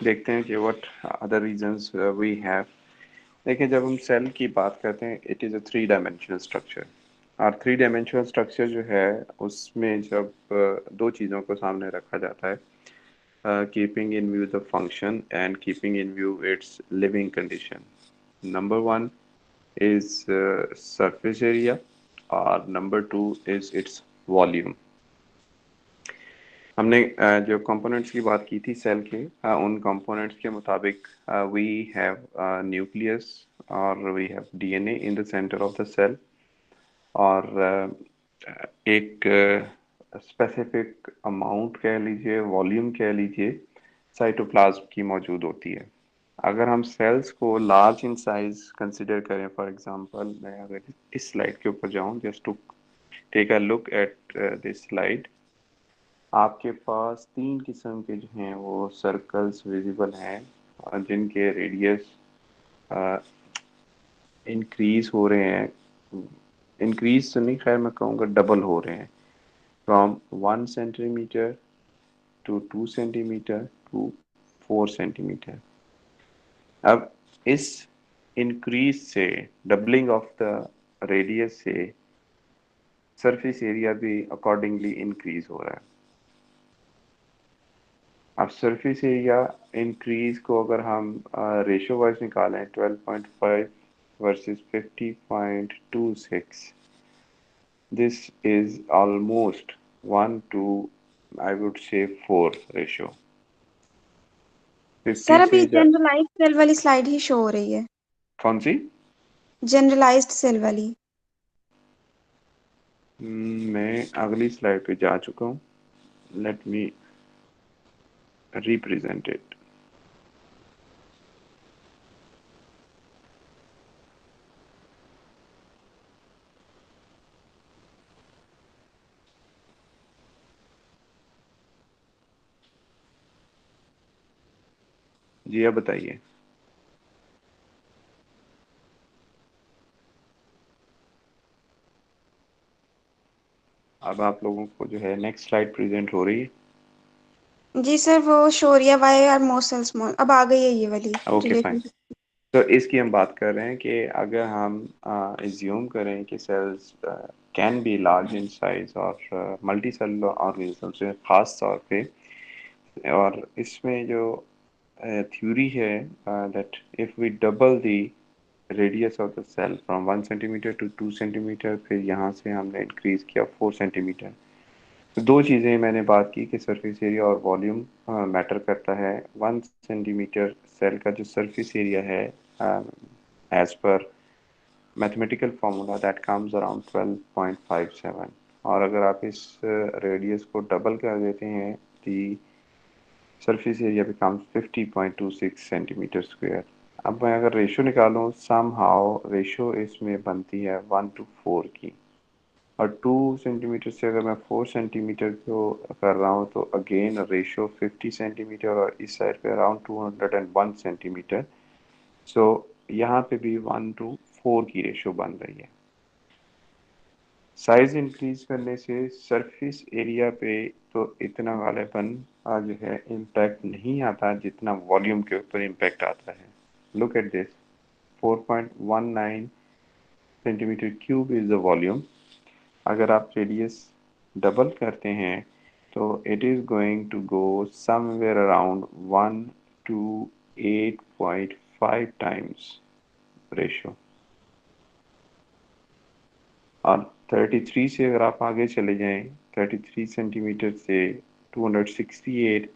देखते हैं कि what other reasons we have. देखिए, जब हम सेल की बात करते हैं, it is a three dimensional structure. और थ्री डायमेंशनल स्ट्रक्चर जो है उसमें जब दो चीज़ों को सामने रखा जाता है, keeping in view the function and keeping in view its living condition. Number one is surface area और number two is its volume. हमने जो कंपोनेंट्स की बात की थी सेल के, उन कंपोनेंट्स के मुताबिक वी हैव न्यूक्लियस और we have DNA in the centre of the cell, और एक स्पेसिफिक अमाउंट कह लीजिए, वॉल्यूम कह लीजिए, साइटोप्लाज्म की मौजूद होती है। अगर हम सेल्स को लार्ज इन साइज कंसिडर करें, फॉर एग्जांपल मैं अगर इस स्लाइड के ऊपर जाऊं, just to take a look at this slide, आपके पास तीन किस्म के जो हैं वो सर्कल्स विजिबल हैं, जिनके रेडियस इंक्रीज हो रहे हैं। इंक्रीज तो नहीं, खैर मैं कहूँगा डबल हो रहे हैं, from 1 centimetre to 2 centimetre to 4 centimetre. अब इस इंक्रीज से, डबलिंग ऑफ द रेडियस से, सरफेस एरिया भी अकॉर्डिंगली इंक्रीज हो रहा है। अब सरफेस एरिया इंक्रीज को अगर हम रेशो वाइज निकालें, 12.5 versus 50.26, this is almost 1 to, I would say, 4 ratio. 50 sir अभी से जनरलाइज्ड सेल वाली स्लाइड ही शो हो रही है। कौन सी? जनरलाइज्ड सेल वाली। मैं अगली स्लाइड पे जा चुका हूँ। Let me represent it. जी, अब बताइए। अब आप लोगों को जो है नेक्स्ट स्लाइड प्रेजेंट हो रही है। जी सर, वो शो हो रही है वाई आर मोर सेल्स मोर, अब आ गई है ये वाली ओके, फाइन। रिलेशनशिप। तो इसकी हम बात कर रहे हैं कि अगर हम एज्यूम करें कि cells can be large in size और मल्टी सेलुलर ऑर्गेनिज्म से खास तौर पे, और इसमें जो थ्योरी है that if we double the radius of the cell from 1 centimetre to 2 centimetre, फिर यहाँ से हमने इंक्रीज किया 4 सेंटीमीटर। तो दो चीज़ें मैंने बात की कि सरफेस एरिया और वॉल्यूम मैटर करता है। 1 सेंटीमीटर सेल का जो सरफेस एरिया है, एज पर mathematical formula, that comes around 12.57, और अगर आप इस रेडियस को डबल कर देते हैं, the surface area becomes 50.26 centimetre square. अब मैं अगर रेशो निकालूं, सम हाउ रेशो इसमें बनती है 1:4 की, और 2 सेंटीमीटर से अगर मैं 4 सेंटीमीटर को कर रहा हूँ तो अगेन रेशो 50 सेंटीमीटर, और इस साइड पे अराउंड 201 सेंटीमीटर। सो यहाँ पे भी 1:4 की रेशो बन रही है। साइज इंक्रीज करने से सरफेस एरिया पे तो इतना गालिबन जो है इम्पैक्ट नहीं आता जितना वॉल्यूम के ऊपर इम्पैक्ट आता है। Look at this, 4.19 centimetre cube is the volume. अगर आप रेडियस डबल करते हैं तो it is going to go somewhere around 1 to 8.5 times ratio. और 33 से अगर आप आगे चले जाएं, 33 सेंटीमीटर से 268,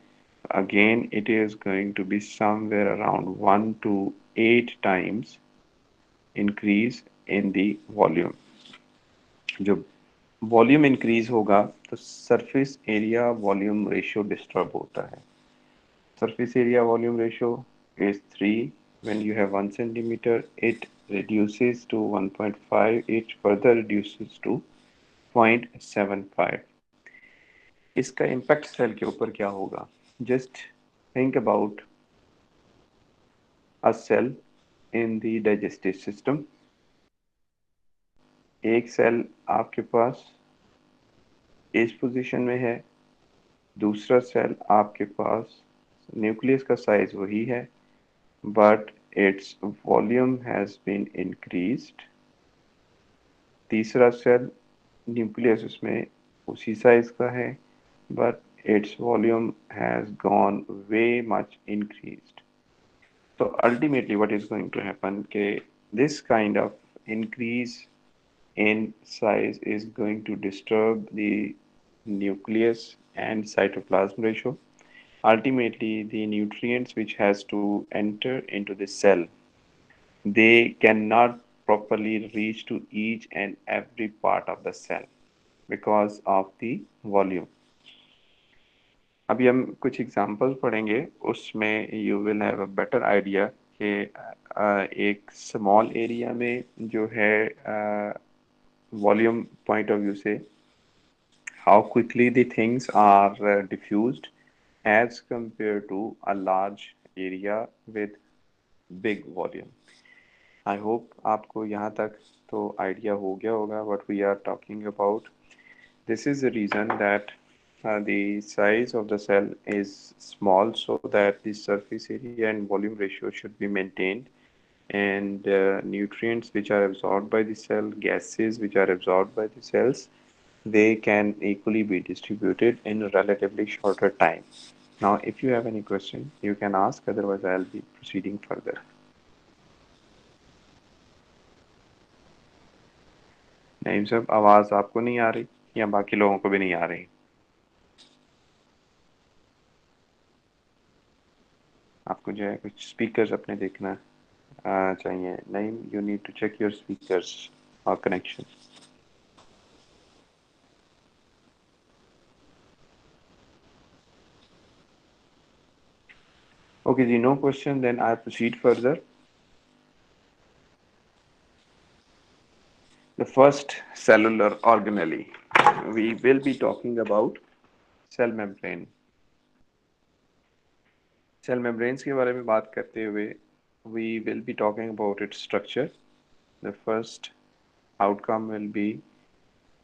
again it is going to be somewhere around 1 to 8 times increase in the volume। जो वॉल्यूम इंक्रीज होगा तो surface area volume ratio disturb होता है। Surface area volume ratio is 3 when you have 1 centimeter, it reduces to 1.5, it further reduces to 0.75। इसका impact cell के ऊपर क्या होगा? Just think about a cell in the digestive system. एक cell आपके पास इस पोजीशन में है, दूसरा सेल आपके पास न्यूक्लियस का साइज वही है, but its volume has been increased. तीसरा सेल, न्यूक्लियस उसमें उसी साइज का है, but its volume has gone way much increased. So ultimately, what is going to happen? This kind of increase in size is going to disturb the nucleus and cytoplasm ratio. Ultimately, the nutrients which has to enter into the cell, they cannot properly reach to each and every part of the cell because of the volume. अभी हम कुछ examples पढ़ेंगे, उसमें you will have a better idea कि एक small area में जो है वॉल्यूम पॉइंट ऑफ व्यू से how quickly the things are diffused as compare to a large area with big volume. I hope आपको यहाँ तक तो आइडिया हो गया होगा what we are talking about. This is the reason that the size of the cell is small so that the surface area and volume ratio should be maintained, and nutrients which are absorbed by the cell, gases which are absorbed by the cells, they can equally be distributed in a relatively shorter time. Now, if you have any question, you can ask, otherwise I'll be proceeding further. Naeem साहब, आवाज़ आपको नहीं आ रही या बाकी लोगों को भी नहीं आ रही? आपको जो है कुछ स्पीकर्स अपने देखना चाहिए। नहीं, you need to check your speakers और कनेक्शन। ओके जी, no question, then I proceed further. The first cellular organelle, we will be talking about cell membrane. Cell membranes के बारे में बात करते हुए we will be talking about its structure. The first outcome will be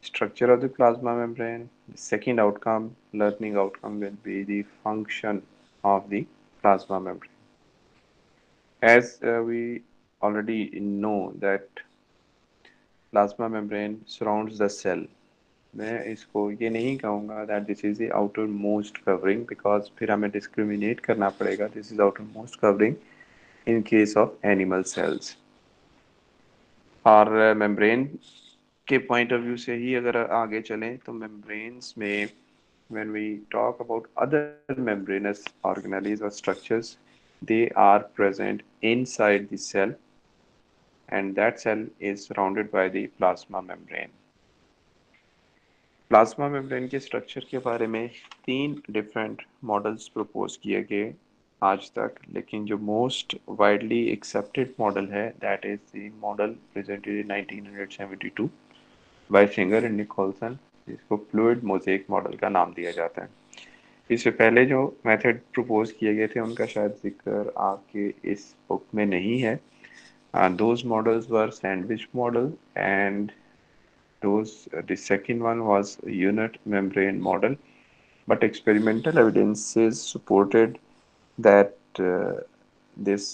structure of the plasma membrane. The second outcome, learning outcome, will be the function of the plasma membrane. As we already know that plasma membrane surrounds the cell. मैं इसको ये नहीं कहूँगा that this is the outermost covering, because फिर हमें discriminate करना पड़ेगा, this is outermost covering in case of animal cells। और मेम्ब्रेन के पॉइंट ऑफ व्यू से ही अगर आगे चलें तो मेम्ब्रेन्स में when we talk about other membranous organelles or structures, they are present inside the cell, and that cell is surrounded by the plasma membrane। Plasma membrane के structure के बारे में 3 डिफरेंट मॉडल्स प्रपोज किए गए आज तक, लेकिन जो मोस्ट वाइडली एक्सेप्टेड मॉडल है that is the model presented in 1972 by Singer and Nicolson, जिसको फ्लूइड मोज़ेक मॉडल का नाम दिया जाता है। इससे पहले जो मेथड प्रपोज किए गए थे उनका शायद जिक्र आपके इस बुक में नहीं है। Those models were sandwich model and the second one was unit membrane model, but experimental evidences supported that this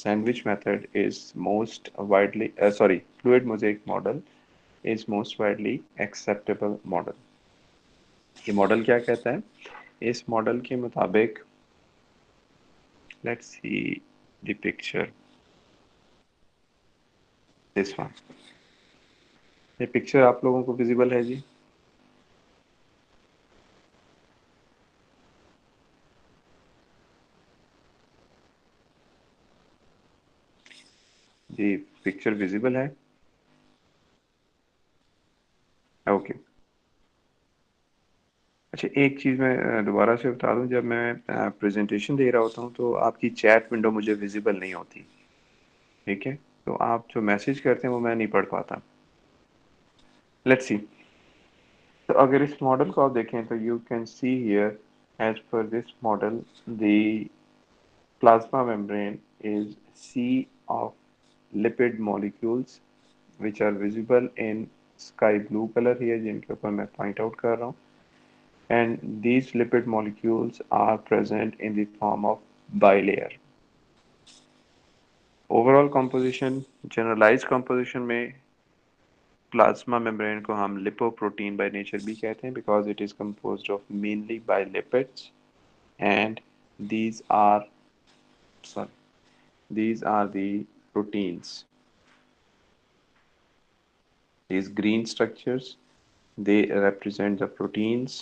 sandwich method is most widely fluid mosaic model is most widely acceptable model। ये model क्या कहता है? इस model के मुताबिक, let's see the picture, this one. ये picture आप लोगों को विजिबल है जी? जी, पिक्चर विजिबल है? ओके। अच्छा, एक चीज़ मैं दोबारा से बता दूं, जब मैं प्रेजेंटेशन दे रहा होता हूं तो आपकी चैट विंडो मुझे विजिबल नहीं होती, ठीक है? तो आप जो मैसेज करते हैं वो मैं नहीं पढ़ पाता। Let's see. तो अगर इस मॉडल को आप देखें तो you can see here, as per this model, the plasma membrane is sea of lipid molecules which are visible in sky blue color here, जिनके ऊपर मैं पॉइंट आउट कर रहा हूँ। and these lipid molecules are present in the form of bilayer. Overall composition, generalize composition में plasma membrane को हम lipoprotein by nature भी कहते हैं because it is composed of mainly by lipids and these are these are the proteins. These green structures, they represent the proteins.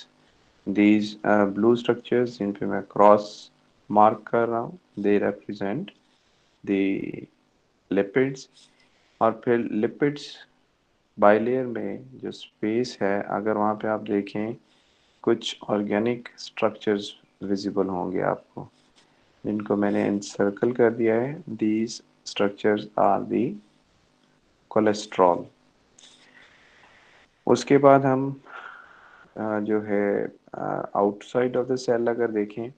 These blue structures जिन पे मैं cross mark कर रहा हूँ, they represent the lipids. और फिर lipids bilayer में जो space है, अगर वहाँ पे आप देखें कुछ ऑर्गेनिक स्ट्रक्चर्स विजिबल होंगे आपको, जिनको मैंने एनसर्कल कर दिया है. These structures are the cholesterol. उसके बाद हम जो है आउटसाइड ऑफ द सेल अगर देखें,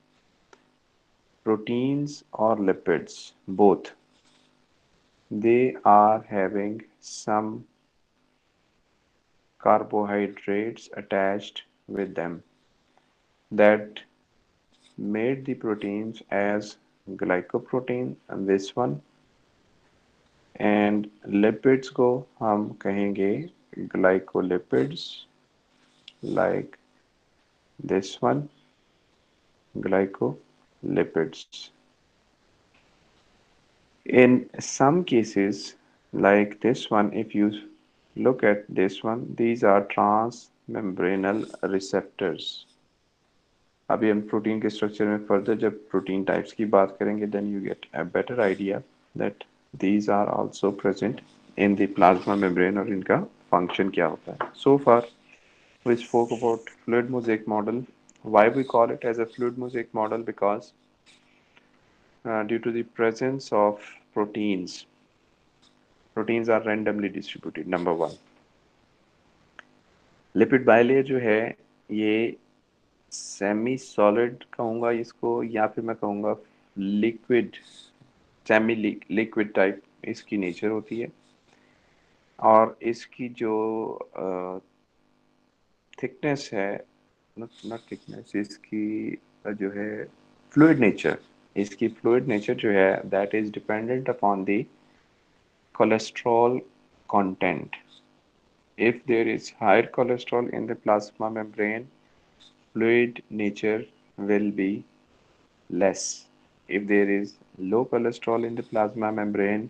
प्रोटीन्स और lipids both they are having some carbohydrates attached with them that made the proteins as glycoprotein and this one, and lipids को हम कहेंगे glycolipids like this one, glycolipids. In some cases, like this one, if you look at this one, these are transmembranal receptors. अभी हम protein के structure में further जब protein types की बात करेंगे, then you get a better idea that these are also present in the plasma membrane और इनका फंक्शन क्या होता है. So far we spoke about fluid mosaic model. Why we call it as a fluid mosaic model? Because due to the presence of proteins, proteins are randomly distributed. Number one, lipid bilayer जो है ये semi solid कहूँगा इसको, या फिर मैं कहूँगा liquid, semi liquid type इसकी नेचर होती है. और इसकी जो थिकनेस है, नॉट थिकनेस, इसकी जो है फ्लूइड नेचर, इसकी फ्लूइड नेचर जो है that is dependent upon the cholesterol content. If there is higher cholesterol in the plasma membrane, fluid nature will be less. If there is low cholesterol in the plasma membrane,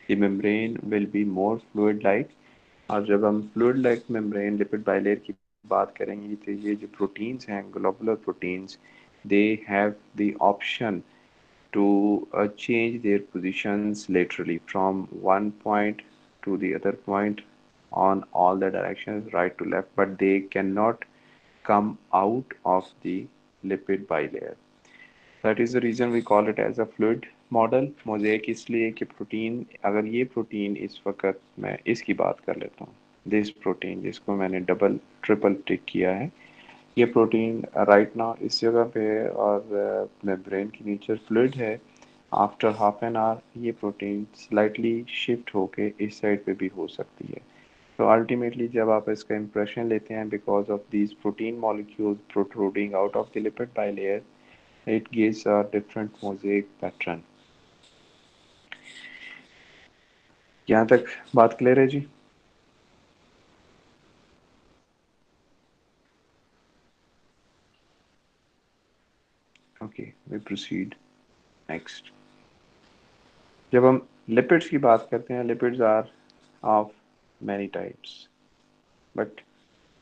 the membrane will be more fluid like. और जब हम fluid like membrane lipid bilayer की बात करेंगे तो ये जो proteins हैं, globular proteins, they have the option to change their positions laterally from one point to the other point on all the directions, right to left, but they cannot come out of the lipid bilayer. That is the reason we call it as a fluid model. Mosaic इसलिए कि protein, अगर ये protein इस वक्त मैं इसकी बात कर लेता हूँ, दिस प्रोटीन जिसको मैंने डबल ट्रिपल टिक किया है, ये प्रोटीन राइट नाउ इस जगह पे है और मेम्ब्रेन की नेचर फ्लूइड है. आफ्टर हाफ एन आवर ये प्रोटीन स्लाइटली शिफ्ट होके इस साइड पे भी हो सकती है. तो अल्टीमेटली जब आप इसका इंप्रेशन लेते हैं, because of these protein molecules protruding out of the lipid bilayer, it gives a different mosaic pattern. यहाँ तक बात क्लियर है जी? Okay, we proceed next. जब हम लिपिड्स की बात करते हैं, lipids are of many types, but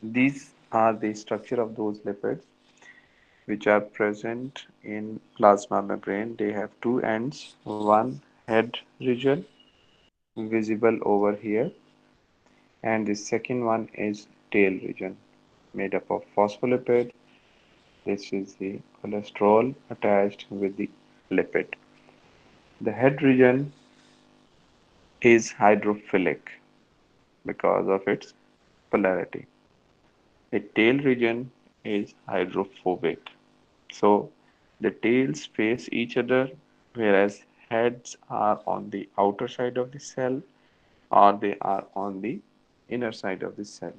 these are the structure of those lipids which are present in plasma membrane. They have two ends, one head region visible over here, and the second one is tail region made up of phospholipid. This is the cholesterol attached with the lipid. The head region is hydrophilic because of its polarity. The tail region is hydrophobic. So the tails face each other, whereas heads are on the outer side of the cell or they are on the inner side of the cell.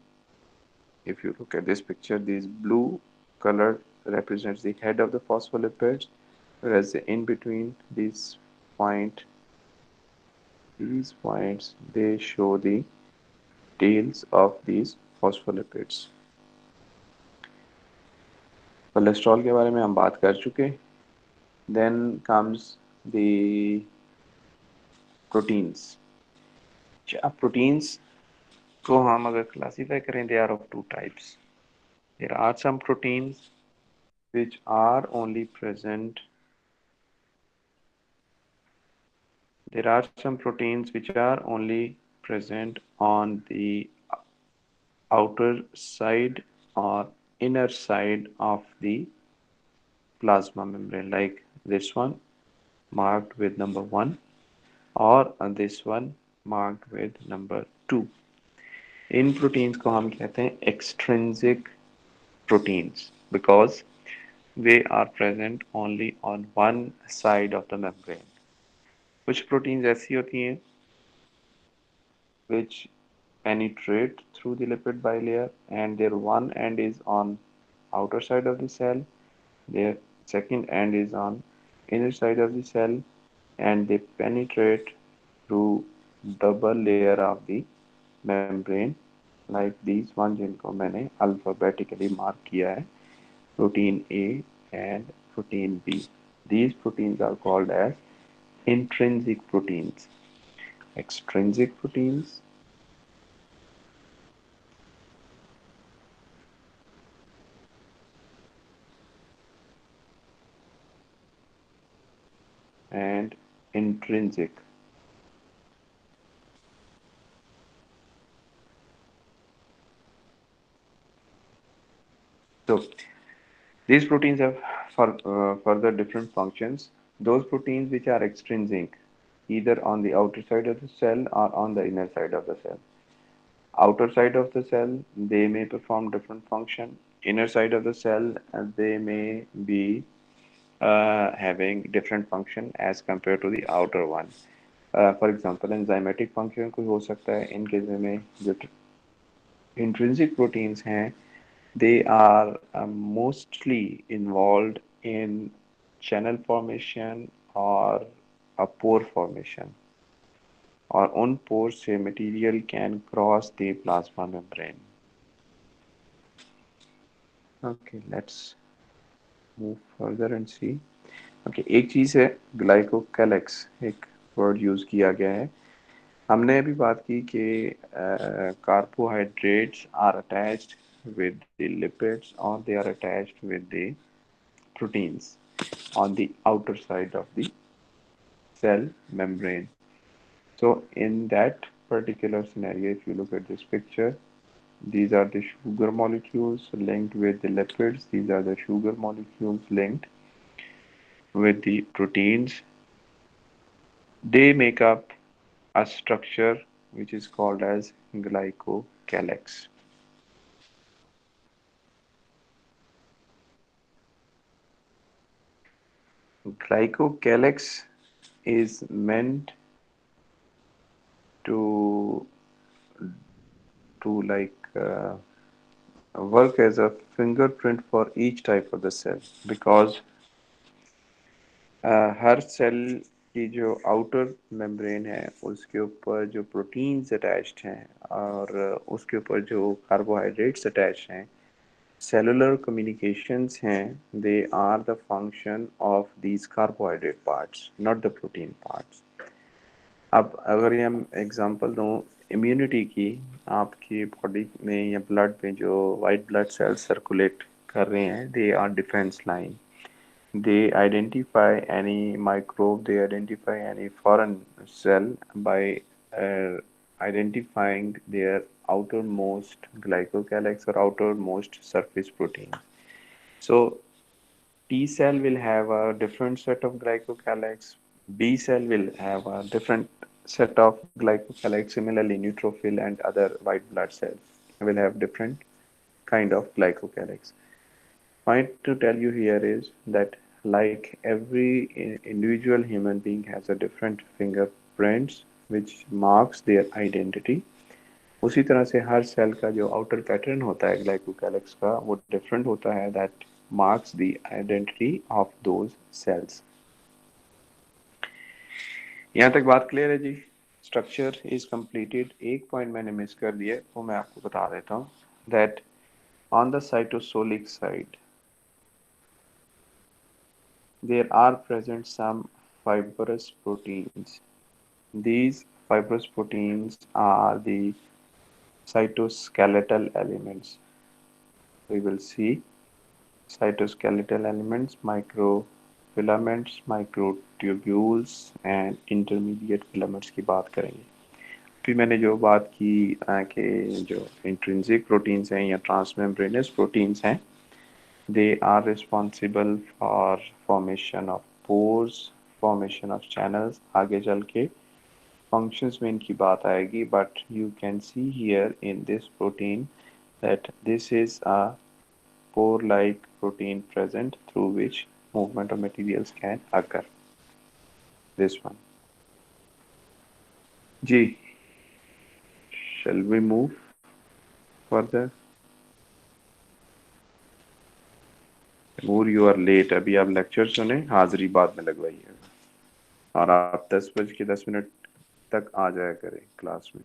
If you look at this picture, these blue color represents the head of the phospholipids, whereas in between point, these points they show the tails of these phospholipids. Cholesterol के बारे में हम बात कर चुके. Then comes the proteins. अब proteins को हम अगर classify करें, they are of two types. There are some proteins which are only present. There are some proteins which are only present on the outer side or inner side of the plasma membrane, like this one marked with number 1 or this one marked with number 2. In proteins को हम कहते हैं extrinsic proteins because they are present only on one side of the membrane. कुछ proteins ऐसी होती हैं which penetrate through the lipid bilayer and their one end is on outer side of the cell, their second end is on inner side of the cell, and they penetrate through double layer of the membrane like these one जिनको मैंने alphabetically mark किया है, protein A and protein B. These proteins are called as intrinsic proteins. Extrinsic proteins and intrinsic. So these proteins have further different functions. Those proteins which are extrinsic, either on the outer side of the cell or on the inner side of the cell. Outer side of the cell, they may perform different function. Inner side of the cell, they may be having different function as compared to the outer one. For example, enzymatic function कोई हो सकता है. In case में जो intrinsic proteins हैं, they are mostly involved in channel formation or a pore formation, और उन pores से material can cross the plasma membrane. Okay, let's move further and see. Okay, एक चीज़ है glycocalyx, एक word यूज़ किया गया है. हमने अभी बात की कि carbohydrates are attached with the lipids or they are attached with the proteins on the outer side of the cell membrane. So in that particular scenario, if you look at this picture, these are the sugar molecules linked with the lipids. These are the sugar molecules linked with the proteins. They make up a structure which is called as glycocalyx. Glycocalyx is meant to work as a fingerprint for each type of the cell, because हर cell की जो outer membrane है उसके ऊपर जो proteins attached हैं और उसके ऊपर जो कार्बोहाइड्रेट्स अटैच्ड हैं, सेलुलर कम्युनिकेशंस हैं, they are the function of these carbohydrate parts, not the protein parts. अब अगर ये हम एग्जांपल दूं इम्यूनिटी की, आपकी बॉडी में या ब्लड में जो वाइट ब्लड सेल्स सर्कुलेट कर रहे हैं, they are defence line. They identify any microbe, they identify any foreign cell by identifying their outermost glycocalyx or outermost surface protein. So T cell will have a different set of glycocalyx, B cell will have a different set of glycocalyx. Similarly, neutrophil and other white blood cells will have different kind of glycocalyx. Point to tell you here is that like every individual human being has a different fingerprints which marks their identity. उसी तरह से हर cell का जो outer pattern होता है glycocalyx का वो different होता है, that marks the identity of those cells. यहाँ तक बात क्लियर है जी? Structure is completed. एक पॉइंट मैंने मिस कर दिया, वो मैं आपको बता देता हूँ, that on the cytosolic side there are present some fibrous proteins. These fibrous proteins are the cytoskeletal elements. We will see cytoskeletal elements, microfilaments, microtubules and intermediate filaments की बात करेंगे। फिर मैंने जो बात की कि जो इंट्रिंसिक प्रोटीन्स हैं या ट्रांसमेम्ब्रेनस प्रोटीन्स हैं, they are responsible for formation of pores, formation of channels। आगे चल के functions में इनकी बात आएगी, but you can see here in this protein that this is a pore-like protein present through which movement of materials can occur. This one. G. Shall we move further? More you are late. अभी आप lecture सुने, हाजिरी बाद में लगवाइए और आप 10:10 तक आ जाया करें क्लास में।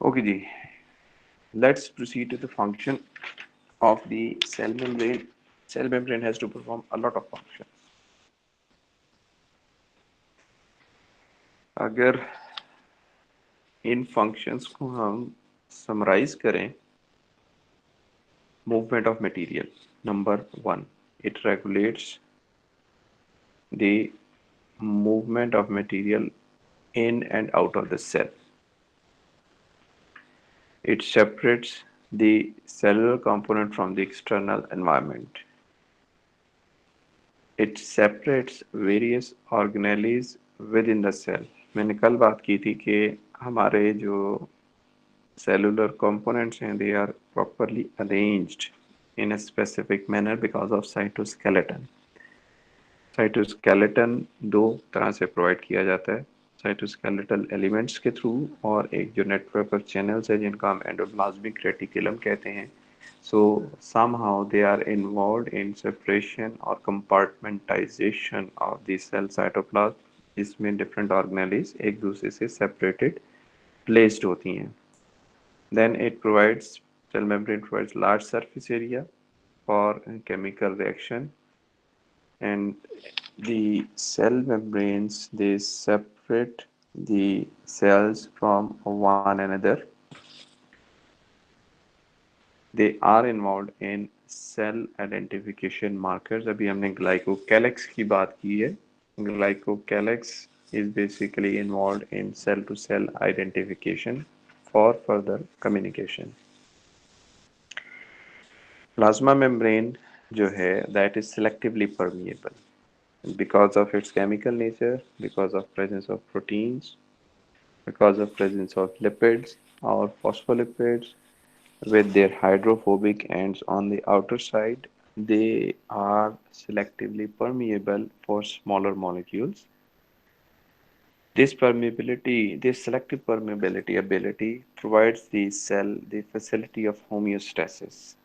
Okay ji, let's proceed to the function of the cell membrane. Cell membrane has to perform a lot of functions. अगर इन functions को हम summarize करें, movement of material, number 1, it regulates the movement of material in and out of the cell. It separates the cellular component from the external environment. It separates various organelles within the cell. मैंने कल बात की थी कि हमारे जो cellular components हैं, they are properly arranged in a specific manner because of cytoskeleton. Cytoskeleton दो तरह से प्रोवाइड किया जाता है, साइटोस्केलेटल एलिमेंट्स के थ्रू और एक जो नेटवर्क ऑफ चैनल्स है जिनका हम एंडोप्लाज्मिक रेटिकुलम कहते हैं। सो somehow they are involved in separation or compartmentalization of the cell cytoplasm, इसमें डिफरेंट ऑर्गेनेलिज एक दूसरे से सेपरेटेड प्लेस्ड होती हैं। Then it provides, cell membrane provides large surface area for chemical reaction, and the cell membranes, they separate the cells from one another. They are involved in cell identification markers. अभी हमने glycocalyx की बात की है। Glycocalyx is basically involved in cell to cell identification for further communication. Plasma membrane जो है, that is selectively permeable because of its chemical nature, because of presence of proteins, because of presence of lipids or phospholipids with their hydrophobic ends on the outer side. They are selectively permeable for smaller molecules. This selective permeability ability provides the cell the facility of homeostasis.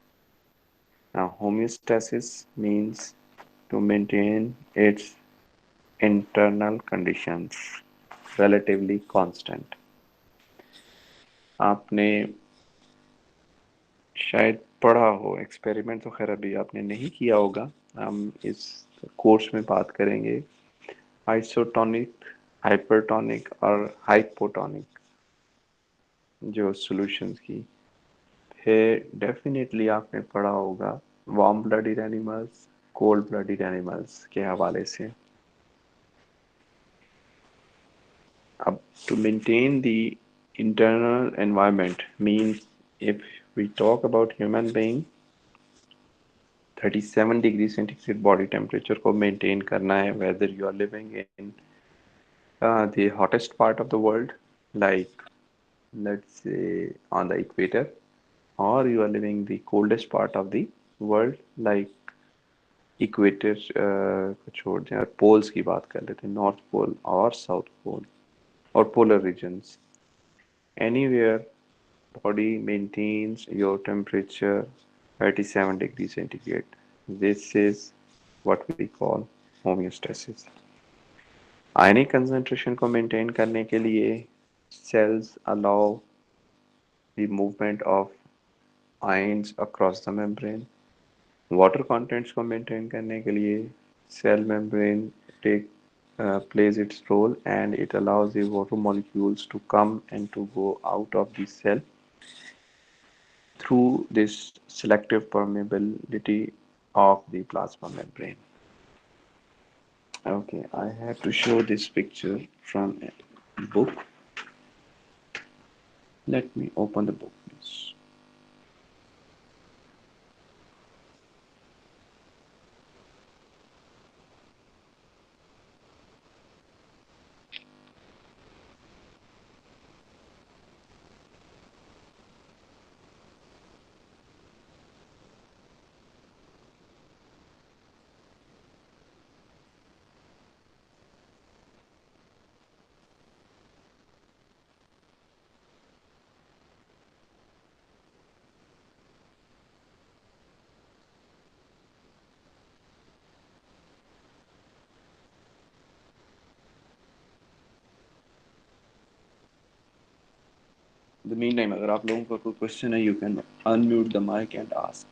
Now, homeostasis means to maintain its internal conditions relatively constant. आपने शायद पढ़ा हो, experiment तो खैर अभी आपने नहीं किया होगा, हम इस कोर्स में बात करेंगे आइसोटोनिक, हाइपरटोनिक और हाइपोटोनिक जो सॉल्यूशंस की। फिर डेफिनेटली आपने पढ़ा होगा warm blooded animals, cold blooded animals के हवाले से। अब to maintain the internal environment means, if we talk about human being, 37 degree centigrade body temperature को मेंटेन करना है, whether you are living in the hottest part of the world, like let's say on the equator, or you are living the coldest part of the world, like equator को छोड़ दें और poles की बात कर लेते हैं, नॉर्थ पोल और साउथ पोल और polar regions, anywhere body maintains your temperature 37 degrees centigrade. This is what we call homeostasis. Ionic concentration को maintain करने के लिए cells allow the movement of ions across the membrane. Water contents को maintain करने के लिए cell membrane take plays its role, and it allows the water molecules to come and to go out of the cell through this selective permeability of the plasma membrane. Okay, I have to show this picture from a book. Let me open the book, please. In the meantime, अगर आप लोगों का कोई question है, you can unmute the mic and ask.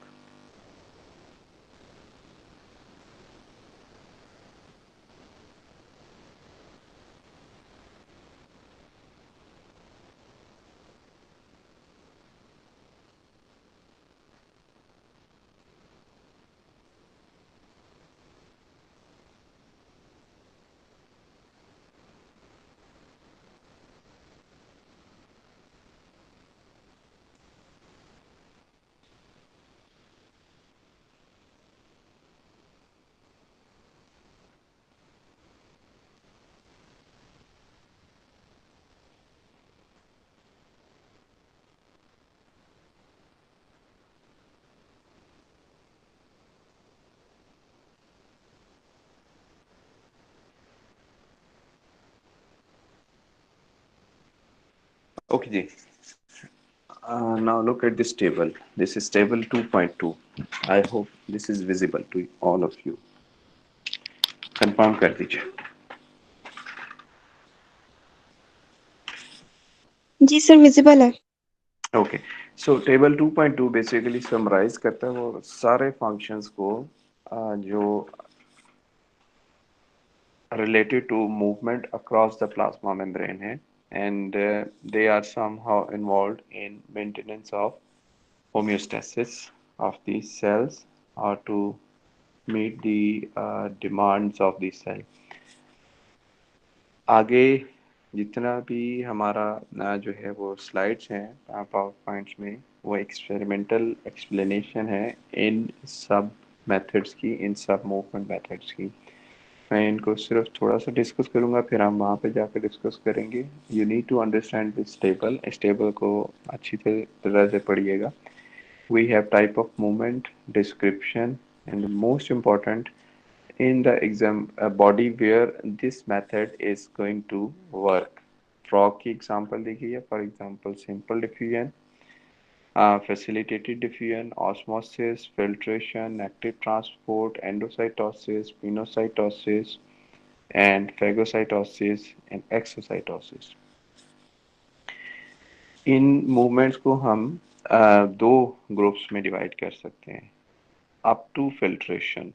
Okay, ji. Now look at this table. This is table 2.2. I hope this is visible to all of you. Confirm कर दीजिए. जी sir visible है। Okay, so table 2.2 basically summarize करता है वो सारे functions को जो related to movement across the plasma membrane है, and they are somehow involved in maintenance of homeostasis of the cells or to meet the demands of the cell. आगे जितना भी हमारा जो है वो स्लाइड्स हैं पावर पॉइंट्स में, वो एक्सपेरिमेंटल एक्सप्लेनेशन है इन सब मेथड्स की, इन सब मूवमेंट मेथड्स की. मैं इनको सिर्फ थोड़ा सा डिस्कस करूंगा, फिर हम वहाँ पे जाकर डिस्कस करेंगे. You need to understand this table. इस टेबल को अच्छी तरह से पढ़िएगा. We have type of movement description and most important in the exam body where this method is going to work. Frog की example देखिए, for example simple diffusion, facilitated diffusion, osmosis, filtration, active transport, endocytosis, pinocytosis, and phagocytosis and exocytosis. In movements को हम दो groups में divide कर सकते हैं. Up to filtration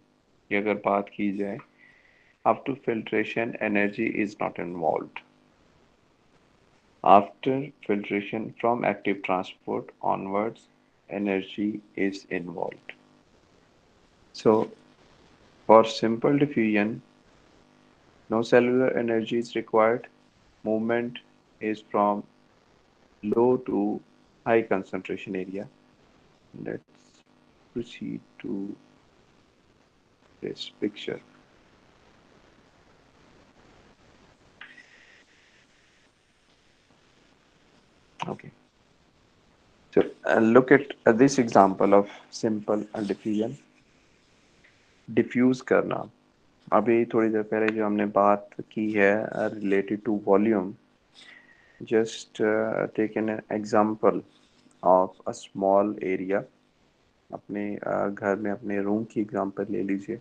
की अगर बात की जाए, up to filtration energy is not involved. After filtration from active transport onwards, energy is involved. So for simple diffusion, no cellular energy is required. Movement is from low to high concentration area. Let's proceed to this picture. Okay. So look at this example of simple diffusion. Diffuse करना। अभी थोड़ी देर पहले जो हमने बात की है related to volume, just take an example of a small area. अपने घर में अपने रूम की एग्जांपल ले लीजिए,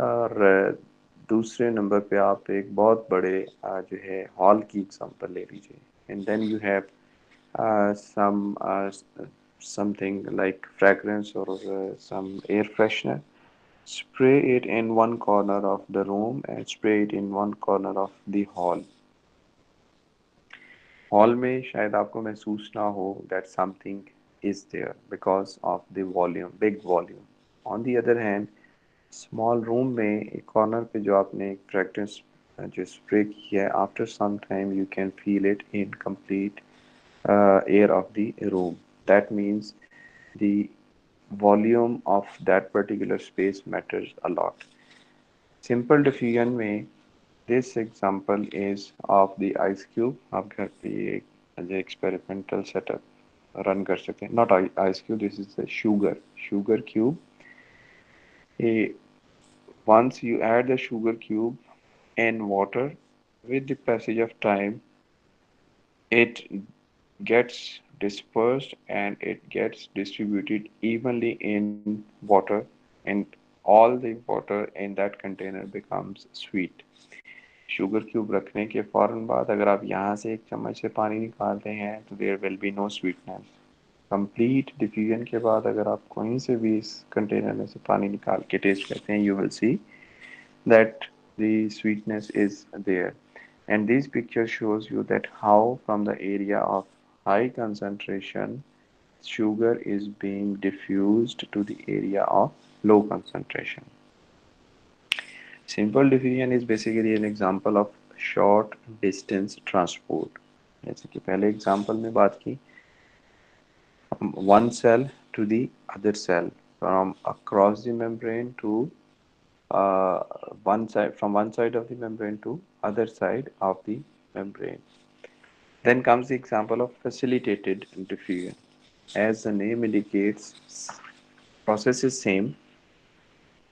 और दूसरे नंबर पे आप एक बहुत बड़े जो है हॉल की एग्जांपल ले लीजिए, and then you have some something like fragrance or some air freshener. Spray it in one corner of the room and spray it in one corner of the hall. Hall में शायद आपको महसूस ना हो that something is there because of the volume, big volume. On the other hand, small room में एक corner पे जो आपने एक फ्रेगरेंस जो स्प्रे की है, after some time you can feel it in complete air of the room. That means the volume of that particular space matters a lot. Simple diffusion में this example is of the ice cube. आप घर पे ये जो experimental setup run कर सकते हैं. Not ice cube, this is the sugar cube. A, once you add the sugar cube and water, with the passage of time, it gets dispersed and it gets distributed evenly in water, and all the water in that container becomes sweet. Sugar cube रखने के फ़ौरन बाद अगर आप यहाँ से एक चम्मच से पानी निकालते हैं तो there will be no sweetness. Complete diffusion के बाद अगर आप कहीं से भी इस कंटेनर में से पानी निकाल के टेस्ट करते हैं, you will see that the sweetness is there. And this picture shows you that how from the area of high concentration sugar is being diffused to the area of low concentration. Simple diffusion is basically an example of short distance transport. जैसे कि पहले example में बात की, from one cell to the other cell, from across the membrane to uh, one side, from one side of the membrane to other side of the membrane. Then comes the example of facilitated diffusion. As the name indicates, process is same,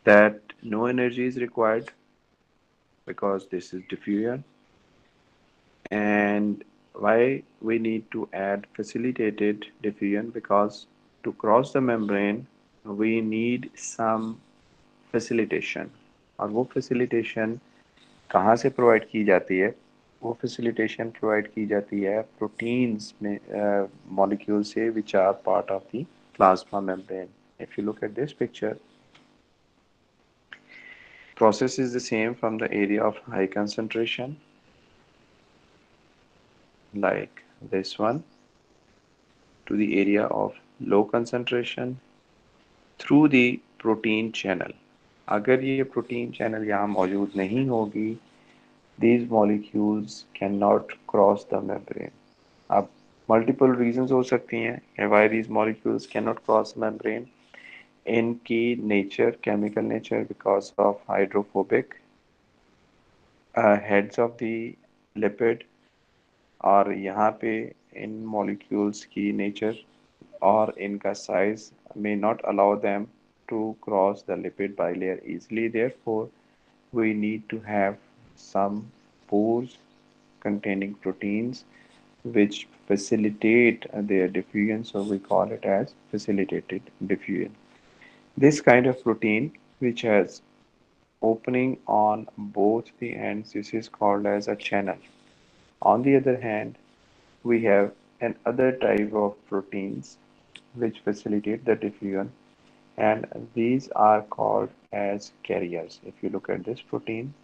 that no energy is required because this is diffusion. And why we need to add facilitated diffusion? Because to cross the membrane we need some facilitation, और वो facilitation कहाँ से provide की जाती है? वो facilitation provide की जाती है प्रोटीन्स में मॉलिक्यूल से which are part of the plasma membrane. If you look at this picture, process is the same from the area of high concentration like this one to the area of low concentration through the protein channel. अगर ये protein channel यहाँ मौजूद नहीं होगी, these molecules cannot cross the membrane. अब multiple reasons हो सकती हैं why these molecules cannot cross membrane. इनकी nature, chemical nature, because of hydrophobic heads of the lipid, और यहाँ पे इन molecules की nature और इनका size may not allow them to cross the lipid bilayer easily. Therefore, we need to have some pores containing proteins which facilitate their diffusion, so we call it as facilitated diffusion. This kind of protein which has opening on both the ends, this is called as a channel. On the other hand, we have another type of proteins which facilitate the diffusion, and these are called as carriers. If you look at this protein,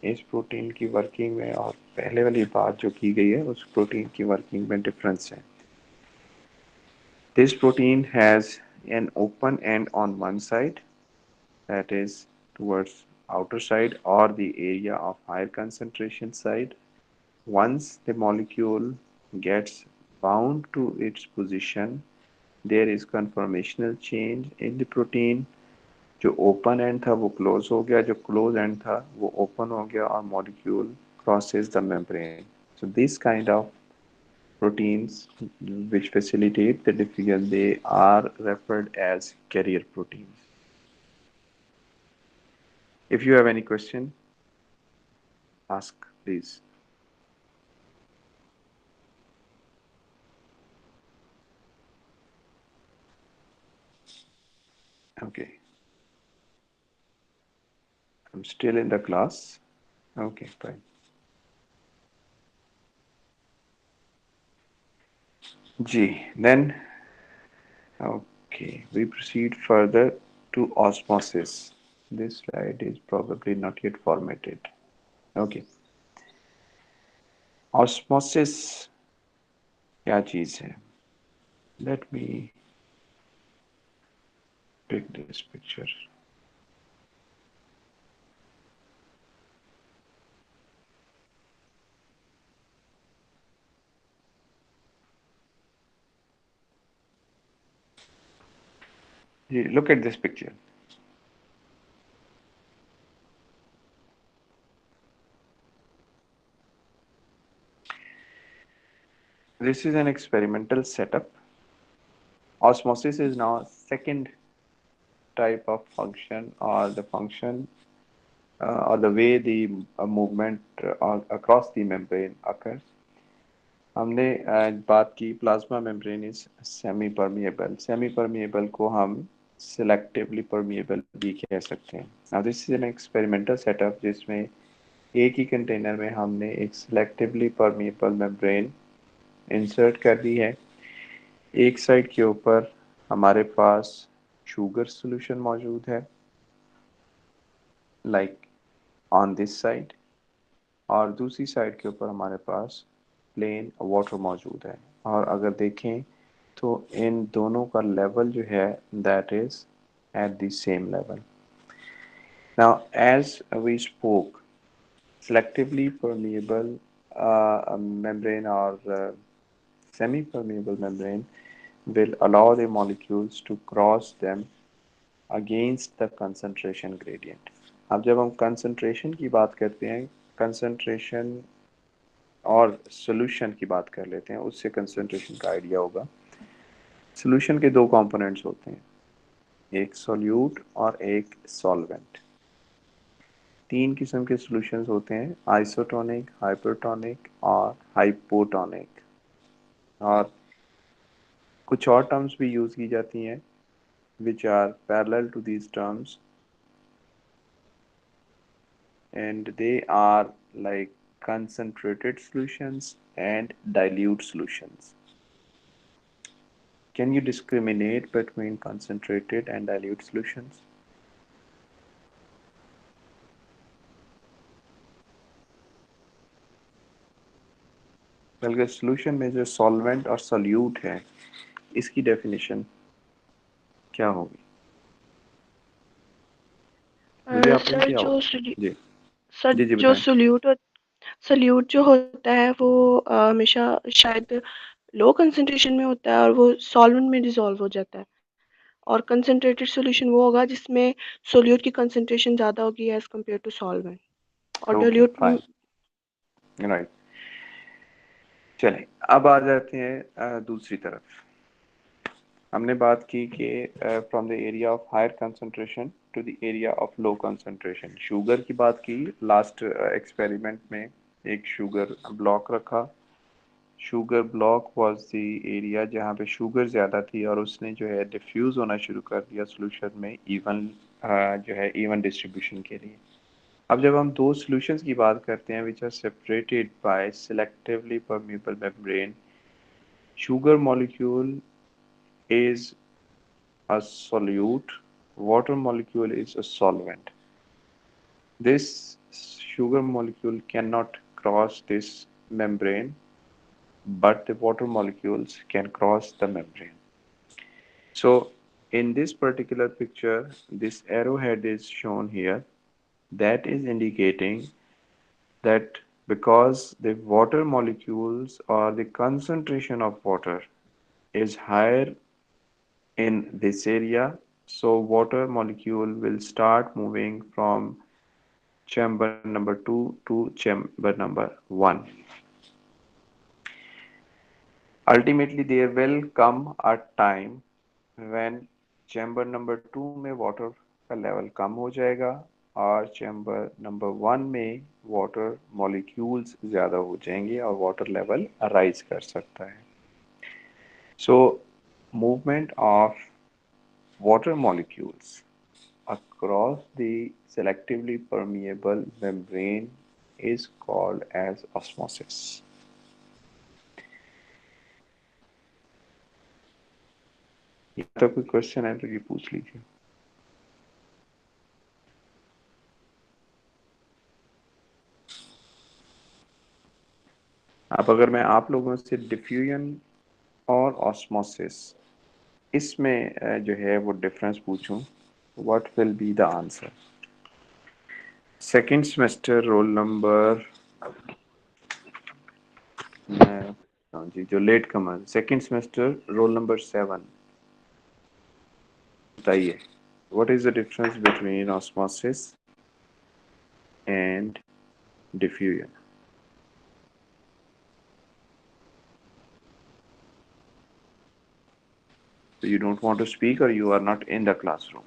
इस protein की working में और पहले वाली बात जो की गई है उस प्रोटीन की वर्किंग में डिफरेंस है. This protein has an open end on one side, that is towards outer side or the area of higher concentration side. Once the molecule gets bound to its position, there is conformational change in the protein. जो open and था वो close हो गया, जो close and था वो open हो गया, और molecule crosses the membrane. So this kind of proteins which facilitate the diffusion, they are referred as carrier proteins. If you have any question, ask please. Okay, I'm still in the class. Okay, fine. G. Then, okay, we proceed further to osmosis. This slide is probably not yet formatted. Okay, osmosis क्या चीज है? Let me pick this picture. Look at this picture. This is an experimental setup. Osmosis is now second type of function, or the function or the way the movement across the membrane occurs. हमने बात की plasma membrane is semi permeable. Semi permeable को हम selectively permeable भी कह सकते हैं. Now this is an experimental setup जिसमें एक ही कंटेनर में हमने एक सिलेक्टिवली परमिएबल मेम्ब्रेन इंसर्ट कर दी है. एक साइड के ऊपर हमारे पास शुगर सॉल्यूशन मौजूद है, लाइक ऑन दिस साइड, और दूसरी साइड के ऊपर हमारे पास प्लेन वाटर मौजूद है. और अगर देखें तो इन दोनों का लेवल जो है that is at the same level. Now as we spoke, selectively permeable membrane or semi-permeable membrane will allow the molecules to cross them against the concentration gradient. अब जब हम concentration की बात करते हैं, concentration और solution की बात कर लेते हैं, उससे concentration का आइडिया होगा. solution के दो components होते हैं, एक solute और एक solvent. तीन किस्म के सॉल्यूशंस होते हैं, आइसोटोनिक, हाइपरटोनिक और हाइपोटोनिक. और कुछ और टर्म्स भी यूज़ की जाती हैं which are parallel to these terms, and they are like concentrated solutions and dilute solutions. Can you discriminate between concentrated and dilute solutions? बल्कि सॉल्यूशन में जो सॉल्वेंट और सॉल्यूट है, इसकी डेफिनेशन क्या होगी? मुझे आप सर क्या जो होगा? जी सर जी जी जो बताएं. सोल्यूट जो होता है वो हमेशा शायद लो कंसंट्रेशन में होता है और वो सॉल्वेंट में डिसॉल्व हो जाता है. और कंसंट्रेटेड सॉल्यूशन वो होगा जिसमें सोल्यूट की कंसंट्रेशन ज़्यादा होगी एज कम्पेयर टू सॉल्वेंट. और ओके डाइल्यूट फाइन, राइट. चलें, अब आ जाते हैं दूसरी तरफ. हमने बात की कि from the area of higher concentration to the area of low concentration. Sugar की बात की लास्ट एक्सपेरिमेंट में. एक शुगर ब्लॉक रखा. Sugar block was the area जहाँ पे शुगर ज़्यादा थी, और उसने जो है डिफ्यूज़ होना शुरू कर दिया सॉल्यूशन में इवन जो है इवन डिस्ट्रीब्यूशन के लिए. अब जब हम दो सॉल्यूशंस की बात करते हैं which are separated by selectively permeable membrane, sugar molecule is a solute, water molecule is a solvent. This sugar molecule cannot cross this membrane, but the water molecules can cross the membrane. So in this particular picture, this arrowhead is shown here. That is indicating that because the water molecules or the concentration of water is higher in this area, so water molecule will start moving from chamber number 2 to chamber number 1. Ultimately there will come a time when chamber number 2 में water का level कम हो जाएगा और chamber number 1 में water molecules ज़्यादा हो जाएंगे और वाटर लेवल राइज कर सकता है. So movement of water molecules across the selectively permeable membrane is called as osmosis. तो कोई क्वेश्चन है तो ये पूछ लीजिए. अगर मैं आप लोगों से डिफ्यूजन और ऑस्मोसिस इसमें जो है वो डिफरेंस पूछूं, what will be the answer? Second semester roll number जी जो late comer second semester roll number 7, बताइए what is the difference between osmosis and diffusion? So you don't want to speak or you are not in the classroom?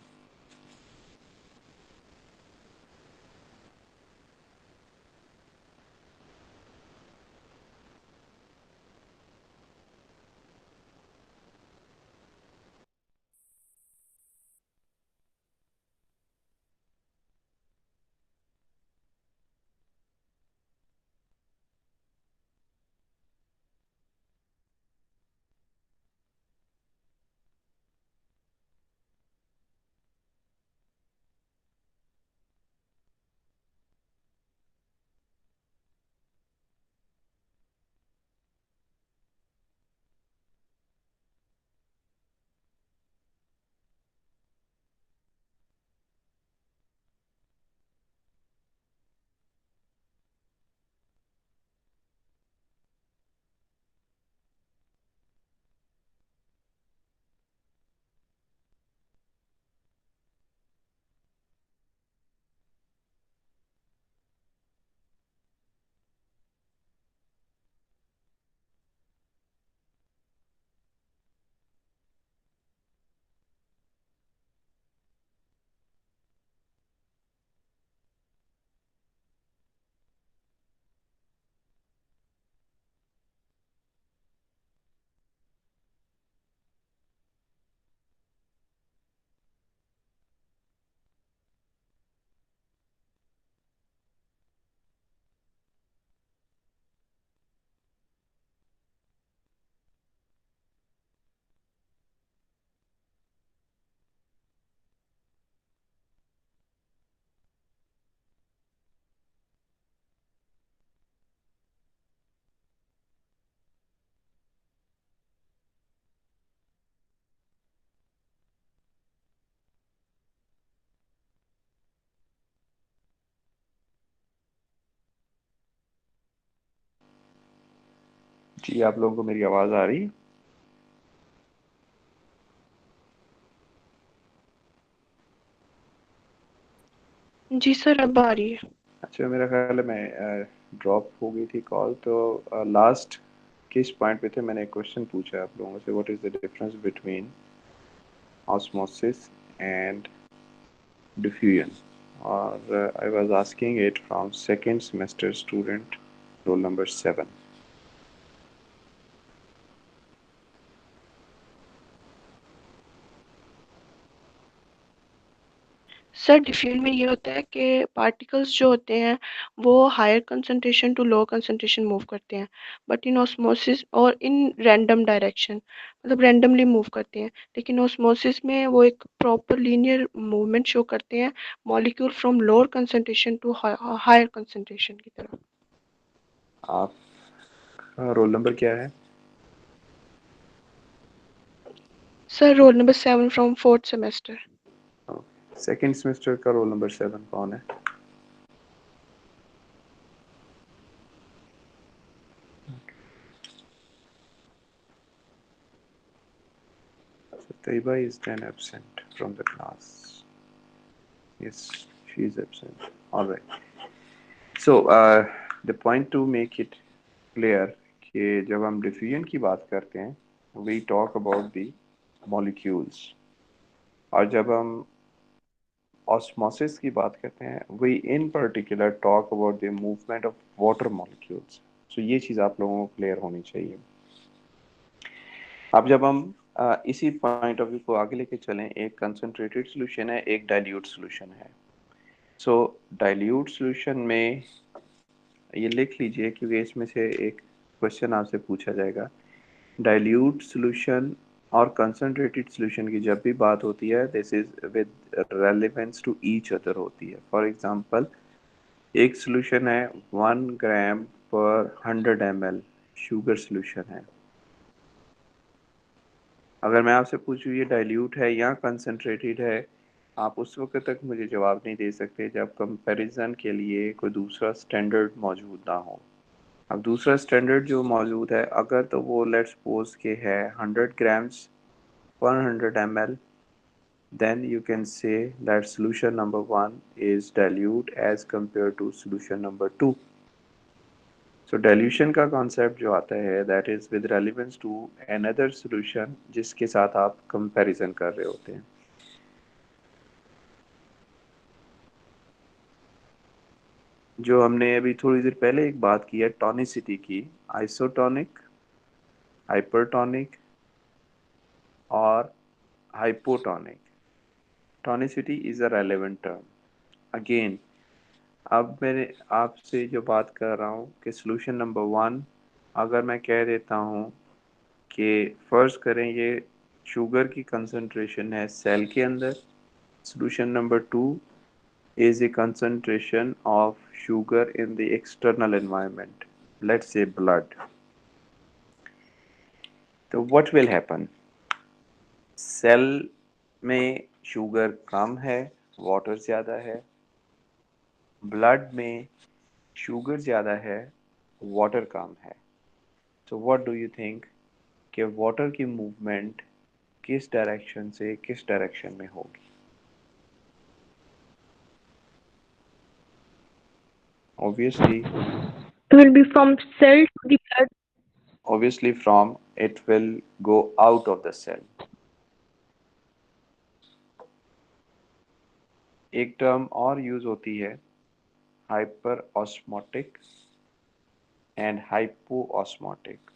जी आप लोगों को मेरी आवाज आ रही? जी sir, अब आ रही है. अच्छा मेरा ख्याल है मैं ड्रॉप हो गई थी कॉल, तो लास्ट किस पॉइंट पे थे? मैंने एक क्वेश्चन पूछा आप लोगों से, what is the difference between osmosis and diffusion, or I was asking it from second semester student roll number 7. Sir diffusion में ये होता है कि पार्टिकल्स जो होते हैं वो higher concentration to low concentration move करते हैं, बट इन ऑस्मोसिस और इन रैंडम डायरेक्शन, मतलब रैंडमली मूव करते हैं. लेकिन ऑस्मोसिस में वो एक प्रॉपर लीनियर मूवमेंट शो करते हैं, molecule from lower concentration to higher concentration की तरफ. आपका रोल नंबर क्या है? Sir roll number 7 from fourth semester. Second semester का रोल नंबर 7 कौन है? So Taiba is then absent from the class. Yes, she is absent. All right. So the point to make it clear कि जब हम diffusion की बात करते हैं we talk about the molecules, और जब हम ऑस्मोसिस की बात करते हैं, we in particular talk about the movement of water molecules. So ये चीज़ आप लोगों को क्लियर होनी चाहिए। अब जब हम इसी पॉइंट ऑफ व्यू को आगे लेके चलें, एक कंसंट्रेटेड सॉल्यूशन है, एक डाइल्यूट सॉल्यूशन है। सो डाइल्यूट सॉल्यूशन में ये लिख लीजिए क्योंकि इसमें से एक क्वेश्चन आपसे पूछा जाएगा। डाइल्यूट सॉल्यूशन और कंसंट्रेटेड सॉल्यूशन की जब भी बात होती है, this is with relevance to each other होती है। फॉर एग्जांपल, एक सॉल्यूशन है 1 ग्राम पर 100 ml शुगर सॉल्यूशन है। अगर मैं आपसे पूछूं ये डाइल्यूट है या कंसंट्रेटेड है, आप उस वक्त तक मुझे जवाब नहीं दे सकते जब कंपैरिजन के लिए कोई दूसरा स्टैंडर्ड मौजूद ना हो। अब दूसरा स्टैंडर्ड जो मौजूद है, अगर तो वो लेट्स सपोज के है 100 ग्राम्स पर 100 ml, then you can say that solution number 1 is dilute as compared to solution number 2. So dilution का concept जो आता है, that is with relevance to another solution जिसके साथ आप comparison कर रहे होते हैं। जो हमने अभी थोड़ी देर पहले एक बात की है टॉनिसिटी की, आइसोटोनिक, हाइपरटोनिक और hypotonic. Tonicity is a relevant term. Again, अब मैंने आपसे जो बात कर रहा हूँ कि सोल्यूशन नंबर 1, अगर मैं कह देता हूँ कि फर्ज करें ये शुगर की कंसंट्रेशन है सेल के अंदर, solution number 2 is a concentration of sugar in the external environment, let's say blood. तो what will happen? सेल में शुगर कम है, वाटर ज़्यादा है। ब्लड में शुगर ज़्यादा है, वाटर कम है। तो व्हाट डू यू थिंक कि वाटर की मूवमेंट किस डायरेक्शन से किस डायरेक्शन में होगी? Obviously, will be from cell to the blood. obviously from it will go out of the cell. एक टर्म और यूज होती है hyper osmotic and hypo osmotic.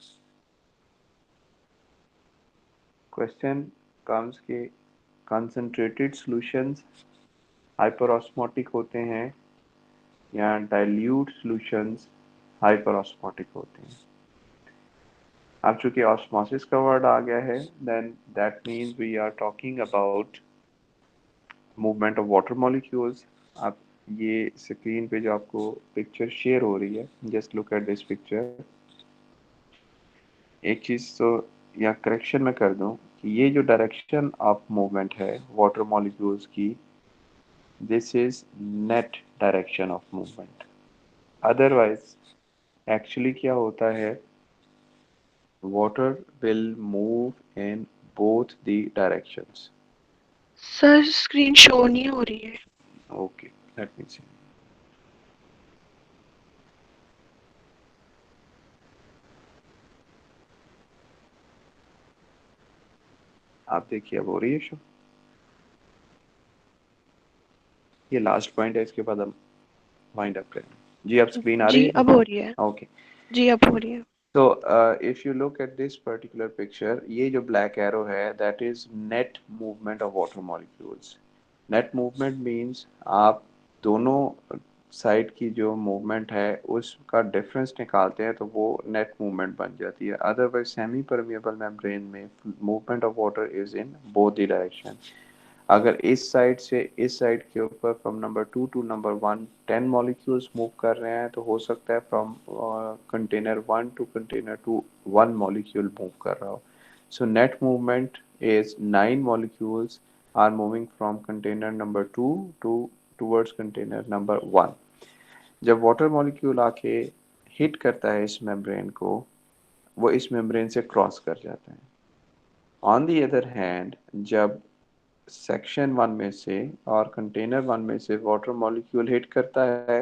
Question comes के कंसंट्रेटेड सॉल्यूशंस हाइपर ऑस्मोटिक होते हैं या डाइल्यूट सॉल्यूशंस हाइपर ऑस्मोटिक होते हैं। अब चूंकि ऑस्मोसिस का वर्ड आ गया है, then that means we are talking about movement of water molecules. आप ये स्क्रीन पे जो आपको पिक्चर शेयर हो रही है, just look at this picture. एक चीज़ तो या करेक्शन में कर दूं कि ये जो डायरेक्शन ऑफ मूवमेंट है वाटर मॉलिक्यूल्स की, this is net direction of movement. Otherwise actually क्या होता है, water will move in both the directions. Sir screen show नहीं हो रही है। ओके, लेट मी सी। आप देखिए अब हो रही है शो। ये लास्ट पॉइंट है, इसके बाद हम वाइंड अप करें। जी, अब स्क्रीन आ रही जी है? अब हो रही है। ओके। जी अब हो रही है। So, if you look at this particular picture, ये जो black arrow है, that is net movement of water molecules. Net movement means आप दोनों साइड की जो मूवमेंट है उसका डिफरेंस निकालते हैं तो वो नेट मूवमेंट बन जाती है। अदरवाइज सेमी परमिएबल मेम्ब्रेन में movement of water is in both the direction. अगर इस साइड से इस साइड के ऊपर from number 2 to number 1 10 molecules move कर रहे हैं, तो हो सकता है from container 1 to container 2 1 molecule move कर रहा हो। So net movement is 9 molecules are moving from container number 2 to towards container number 1। जब वाटर मॉलिक्यूल आके हिट करता है इस मेम्ब्रेन को, वो इस मेम्ब्रेन से क्रॉस कर जाता है। ऑन दी अदर हैंड, जब सेक्शन 1 में से और कंटेनर 1 में से वाटर मॉलिक्यूल हिट करता है,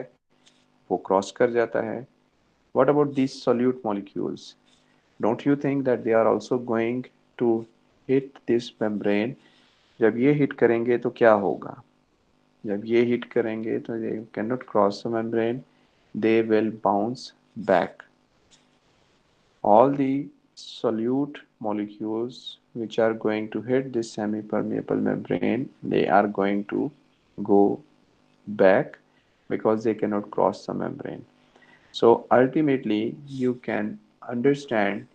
वो क्रॉस कर जाता है। What about these solute molecules? Don't you think that they are also going to hit this membrane? जब ये हिट करेंगे तो क्या होगा? जब ये हिट करेंगे तो they cannot cross the membrane, they will bounce back. All the solute molecules which are going to hit this semi-permeable membrane, they are going to go back because they cannot cross the membrane. So ultimately you can understand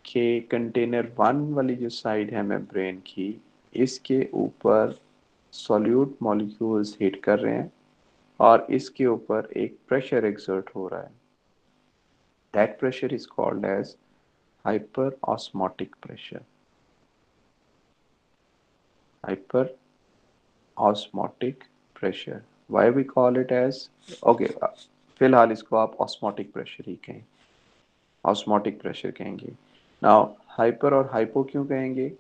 कि container one वाली जो side है membrane की, इसके ऊपर solute molecules hit कर रहे हैं और इसके ऊपर एक प्रेशर एक्सर्ट हो रहा है. That pressure is called as hyper osmotic pressure. Hyper osmotic pressure. Why we call it as, okay, फिलहाल इसको आप ऑस्मोटिक प्रेशर ही कहें, ऑस्मोटिक प्रेशर कहेंगे. नाउ हाइपर और हाइपो क्यों कहेंगे?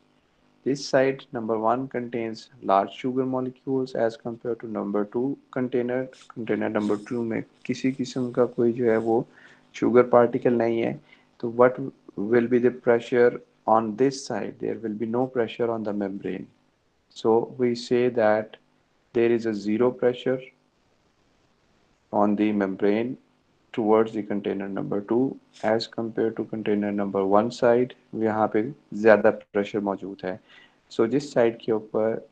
This side number 1 contains large sugar molecules as compared to number 2 container. Container number 2 में किसी किस्म का कोई जो है वो sugar particle नहीं है. तो what will be the pressure on this side? There will be no pressure on the membrane. So we say that there is a zero pressure on the membrane towards the container number 2 as compared to container number 1 side. यहाँ पे ज़्यादा pressure मौजूद है. So जिस side के ऊपर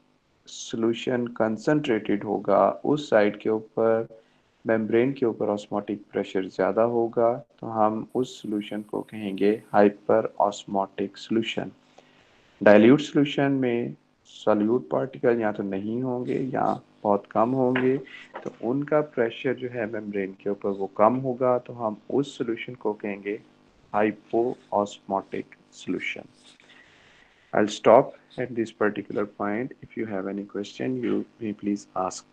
solution concentrated होगा, उस साइड के ऊपर membrane के ऊपर osmotic pressure ज़्यादा होगा, तो हम उस solution को कहेंगे hyper osmotic solution. Dilute solution में सॉल्यूट पार्टिकल या तो नहीं होंगे या बहुत कम होंगे, तो उनका प्रेशर जो है मेम्ब्रेन के ऊपर वो कम होगा, तो हम उस सॉल्यूशन को कहेंगे hypo osmotic solution. I'll stop at this particular point. If you have any question, you may please ask.